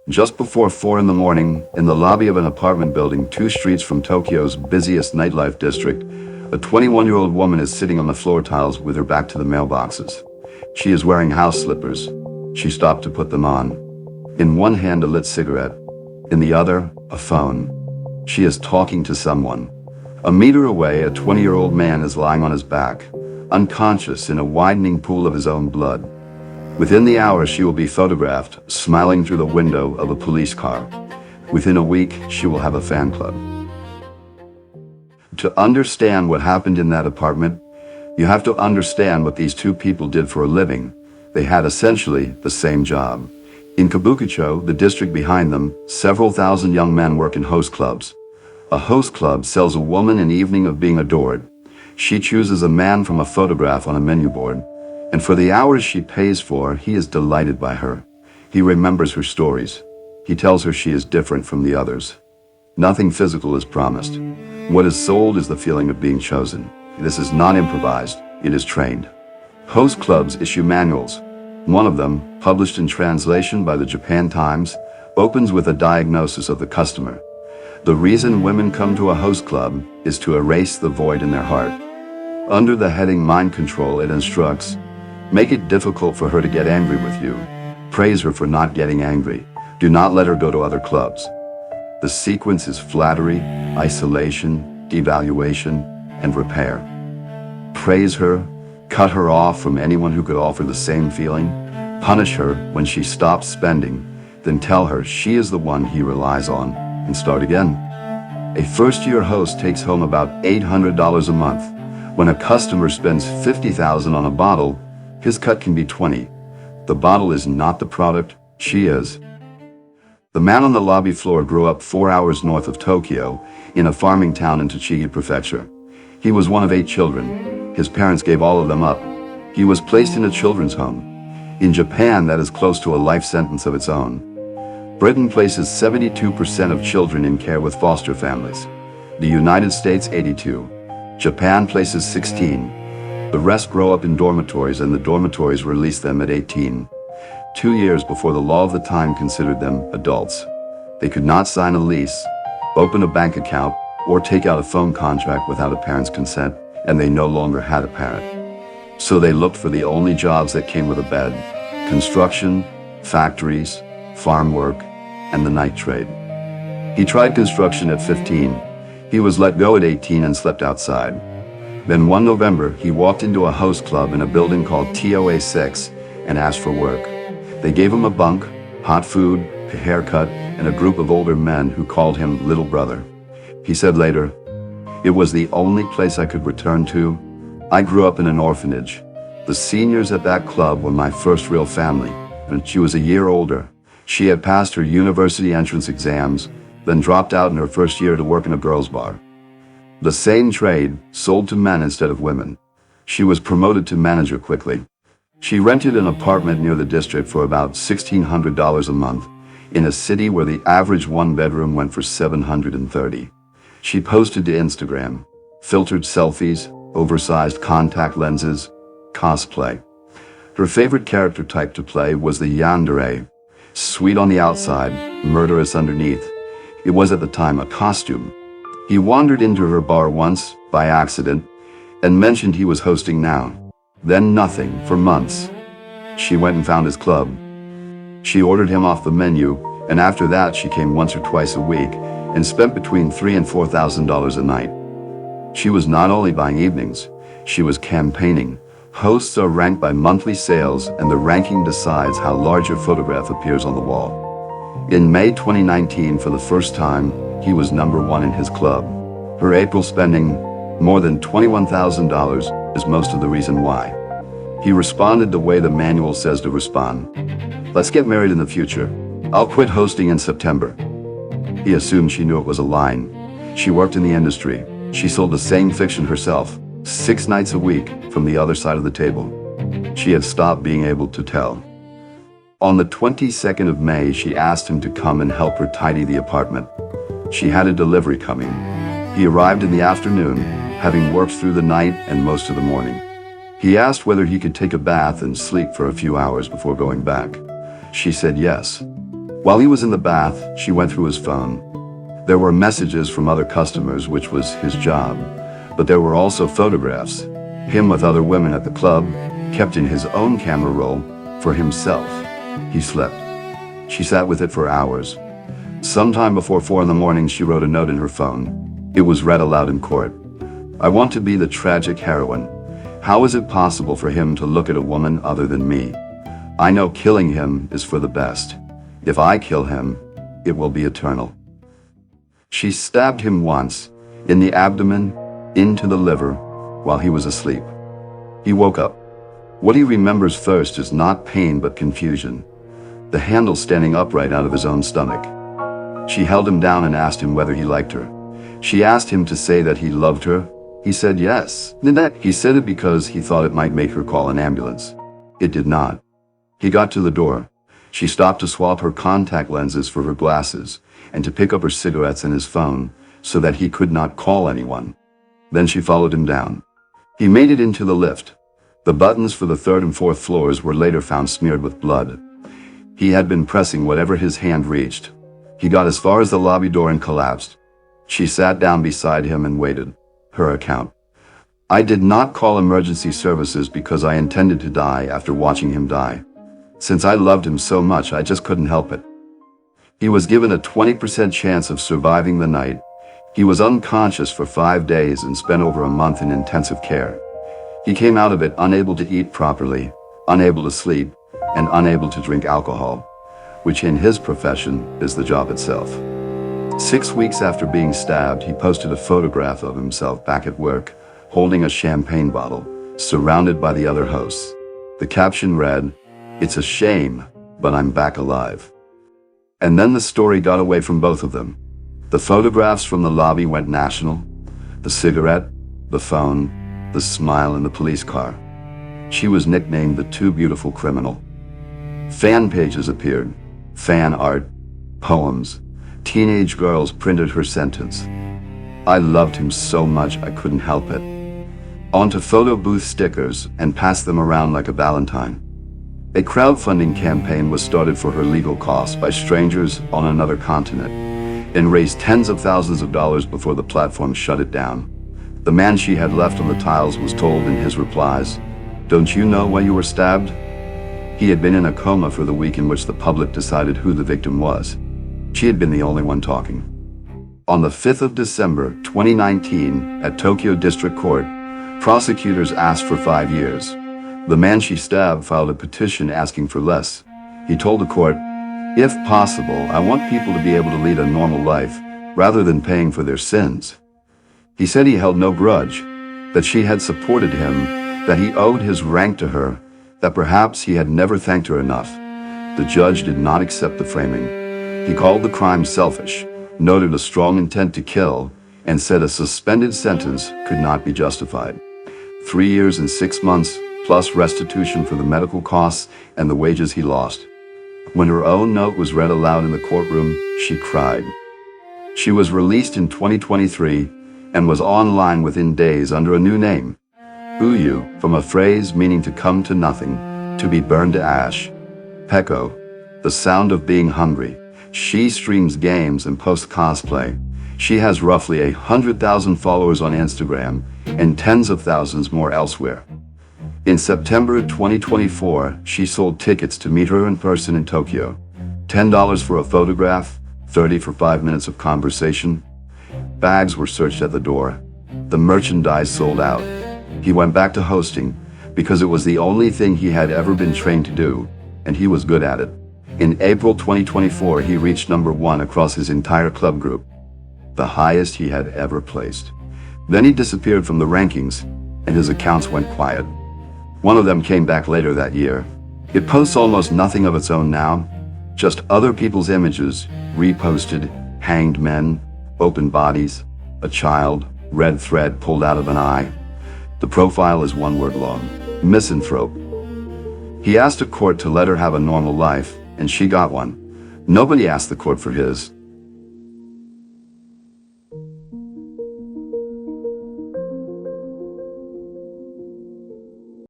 Just before 4 in the morning, in the lobby of an apartment building 2 streets from Tokyo's busiest nightlife district, a 21-year-old woman is sitting on the floor tiles with her back to the mailboxes. She is wearing house slippers. She stopped to put them on. In one hand, a lit cigarette. In the other, a phone. She is talking to someone. A meter away, a 20-year-old man is lying on his back, unconscious in a widening pool of his own blood. Within the hour, she will be photographed, smiling through the window of a police car. Within a week, she will have a fan club. To understand what happened in that apartment, you have to understand what these two people did for a living. They had essentially the same job. In Kabukicho, the district behind them, several thousand young men work in host clubs. A host club sells a woman an evening of being adored. She chooses a man from a photograph on a menu board, and for the hours she pays for, he is delighted by her. He remembers her stories. He tells her she is different from the others. Nothing physical is promised. What is sold is the feeling of being chosen. This is not improvised, it is trained. Host clubs issue manuals. One of them, published in translation by the Japan Times, opens with a diagnosis of the customer. The reason women come to a host club is to erase the void in their heart. Under the heading Mind Control, it instructs, make it difficult for her to get angry with you. Praise her for not getting angry. Do not let her go to other clubs. The sequence is flattery, isolation, devaluation, and repair. Praise her, cut her off from anyone who could offer the same feeling, punish her when she stops spending, then tell her she is the one he relies on, and start again. A first-year host takes home about $800 a month. When a customer spends $50,000 on a bottle, his cut can be $20. The bottle is not the product, she is. The man on the lobby floor grew up 4 hours north of Tokyo, in a farming town in Tochigi Prefecture. He was one of 8 children. His parents gave all of them up. He was placed in a children's home. In Japan, that is close to a life sentence of its own. Britain places 72% of children in care with foster families. The United States 82%. Japan places 16%. The rest grow up in dormitories, and the dormitories release them at 18. 2 years before the law of the time considered them adults. They could not sign a lease, open a bank account, or take out a phone contract without a parent's consent, and they no longer had a parent. So they looked for the only jobs that came with a bed: construction, factories, farm work, and the night trade. He tried construction at 15. He was let go at 18 and slept outside. Then one November, he walked into a host club in a building called TOA 6 and asked for work. They gave him a bunk, hot food, a haircut, and a group of older men who called him little brother. He said later, "It was the only place I could return to. I grew up in an orphanage. The seniors at that club were my first real family, and she was a year older. She had passed her university entrance exams, then dropped out in her first year to work in a girls' bar. The same trade, sold to men instead of women. She was promoted to manager quickly. She rented an apartment near the district for about $1,600 a month, in a city where the average one-bedroom went for $730. She posted to Instagram, filtered selfies, oversized contact lenses, cosplay. Her favorite character type to play was the yandere, sweet on the outside, murderous underneath. It was at the time a costume. He wandered into her bar once, by accident, and mentioned he was hosting now. Then nothing for months. She went and found his club. She ordered him off the menu, and after that she came once or twice a week and spent between $3,000 and $4,000 a night. She was not only buying evenings, she was campaigning. Hosts are ranked by monthly sales, and the ranking decides how large your photograph appears on the wall. In May 2019, for the first time, he was #1 in his club. Her April spending, more than $21,000, is most of the reason why. He responded the way the manual says to respond. "Let's get married in the future. I'll quit hosting in September." He assumed she knew it was a line. She worked in the industry. She sold the same fiction herself, 6 nights a week, from the other side of the table. She had stopped being able to tell. On the 22nd of May, she asked him to come and help her tidy the apartment. She had a delivery coming. He arrived in the afternoon, having worked through the night and most of the morning. He asked whether he could take a bath and sleep for a few hours before going back. She said yes. While he was in the bath, she went through his phone. There were messages from other customers, which was his job, but there were also photographs, him with other women at the club, kept in his own camera roll for himself. He slept. She sat with it for hours. Sometime before 4 in the morning, she wrote a note in her phone. It was read aloud in court. "I want to be the tragic heroine. How is it possible for him to look at a woman other than me? I know killing him is for the best. If I kill him, it will be eternal." She stabbed him once, in the abdomen, into the liver, while he was asleep. He woke up. What he remembers first is not pain but confusion. The handle standing upright out of his own stomach. She held him down and asked him whether he liked her. She asked him to say that he loved her. He said yes. He said it because he thought it might make her call an ambulance. It did not. He got to the door. She stopped to swap her contact lenses for her glasses and to pick up her cigarettes and his phone so that he could not call anyone. Then she followed him down. He made it into the lift. The buttons for the 3rd and 4th floors were later found smeared with blood. He had been pressing whatever his hand reached. He got as far as the lobby door and collapsed. She sat down beside him and waited. Her account. "I did not call emergency services because I intended to die after watching him die. Since I loved him so much, I just couldn't help it. He was given a 20% chance of surviving the night. He was unconscious for 5 days and spent over a month in intensive care. He came out of it unable to eat properly, unable to sleep, and unable to drink alcohol, which in his profession is the job itself." 6 weeks after being stabbed, he posted a photograph of himself back at work, holding a champagne bottle, surrounded by the other hosts. The caption read, "It's a shame, but I'm back alive." And then the story got away from both of them. The photographs from the lobby went national. The cigarette, the phone, the smile in the police car. She was nicknamed the Too Beautiful Criminal. Fan pages appeared, fan art, poems. Teenage girls printed her sentence. "I loved him so much I couldn't help it." Onto photo booth stickers and passed them around like a valentine. A crowdfunding campaign was started for her legal costs by strangers on another continent and raised tens of thousands of dollars before the platform shut it down. The man she had left on the tiles was told in his replies, "Don't you know why you were stabbed?" He had been in a coma for the week in which the public decided who the victim was. She had been the only one talking. On the 5th of December 2019, at Tokyo District Court, prosecutors asked for 5 years. The man she stabbed filed a petition asking for less. He told the court, "If possible, I want people to be able to lead a normal life, rather than paying for their sins." He said he held no grudge, that she had supported him, that he owed his rank to her, that perhaps he had never thanked her enough. The judge did not accept the framing. He called the crime selfish, noted a strong intent to kill, and said a suspended sentence could not be justified. 3 years and 6 months, plus restitution for the medical costs and the wages he lost. When her own note was read aloud in the courtroom, she cried. She was released in 2023 and was online within days under a new name. Uyu, from a phrase meaning to come to nothing, to be burned to ash. Peko, the sound of being hungry. She streams games and posts cosplay. She has roughly 100,000 followers on Instagram and tens of thousands more elsewhere. In September 2024, she sold tickets to meet her in person in Tokyo. $10 for a photograph, $30 for 5 minutes of conversation. Bags were searched at the door. The merchandise sold out. He went back to hosting because it was the only thing he had ever been trained to do, and he was good at it. In April 2024, he reached #1 across his entire club group, the highest he had ever placed. Then he disappeared from the rankings, and his accounts went quiet. One of them came back later that year. It posts almost nothing of its own now, just other people's images, reposted, hanged men, open bodies, a child, red thread pulled out of an eye. The profile is 1 word long, misanthrope. He asked a court to let her have a normal life, and she got one. Nobody asked the court for his.